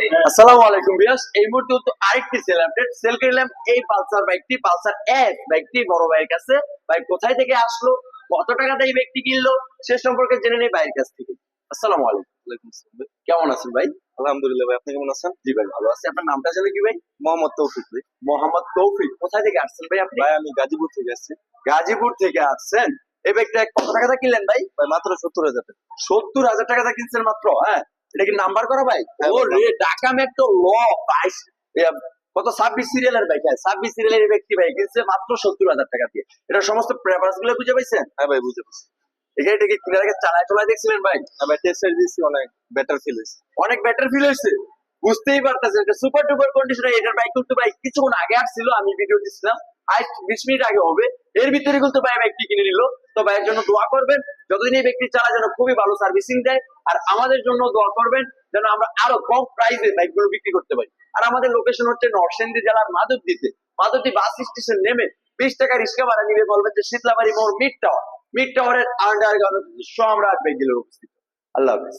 আসসালামু আলাইকুম ভিউয়ার্স, এই মুহূর্তে তো আরেকটি সেল আপডেট সেল করলাম। এই পালসার বাইকটি, পালসার এস বাইকটি বড় ভাইয়ের কাছে। ভাই কোথায় থেকে আসলো, কত টাকাতে এই ব্যক্তি কিনলো, সে সম্পর্কে জেনে নেই ভাইয়ের কাছ থেকে। আসসালামু আলাইকুম। ওয়ালাইকুম আসসালাম ভাই। কেমন আছেন ভাই? আলহামদুলিল্লাহ ভাই, আপনি কেমন আছেন? জি ভাই ভালো আছি। আপনার নামটা জানি কি ভাই? মোহাম্মদ তৌফিক ভাই। মোহাম্মদ তৌফিক। কোথায় থেকে আসছেন ভাই আপনি? ভাই আমি গাজীপুর থেকে আসছি। গাজীপুর থেকে আসছেন। এই বাইকটা কত টাকাতে কিনলেন ভাই? ভাই মাত্র 70,000 টাকা। 70,000 টাকাতে কিনছেন মাত্র? হ্যাঁ, এটা কি নাম্বার করা ভাই? হ্যাঁ ও ভাই, রে, ঢাকা মেট্রো ল 22 কত 26 সিরিয়ালের বাইক। হ্যাঁ, 26 সিরিয়ালের ব্যক্তি ভাই কিনছে মাত্র 70,000 টাকা দিয়ে। এটা সমস্ত পেপারস গুলো বুঝে পাইছেন? হ্যাঁ ভাই, বুঝতে পারছি। এটা কি কিনার আগে চালায় চলায় দেখছিলেন ভাই? হ্যাঁ ভাই, টেস্ট সাইজ দিচ্ছি, অনেক বেটার ফিল হয়েছে। অনেক বেটার ফিল হয়েছে, বুঝতেই পারতেছেন। এটা সুপার ডুপার কন্ডিশনে এটার বাইক কিন্তু ভাই কিছুক্ষণ আগে আসছিল, আমি ভিডিও দিচ্ছিলাম আজ 20 মিনিট আগে হবে। এর ভিতরে কিন্তু ভাই বাইকটি কিনে নিল। তো ভাইয়ের জন্য দোয়া করবেন, যতদিন এই ব্যক্তি চালায় যেন খুবই ভালো সার্ভিসিং দেয়। আর আমাদের জন্য দোয়া করবেন যেন আমরা আরো কম প্রাইসে বাইকগুলো বিক্রি করতে পারি। আর আমাদের লোকেশন হচ্ছে নরসিংদী জেলার মাধবদীতে। মাধবদী বাস স্টেশন নেমে 20 টাকা রিক্সা ভাড়া নিবে, বলবেন যে শীতলাবাড়ি মোড় মিড টাওয়ার। মিড টাওয়ারের আন্ডারগ্রাউন্ড সম্রাট বাইক ডিলার উপস্থিত। আল্লাহ হাফেজ।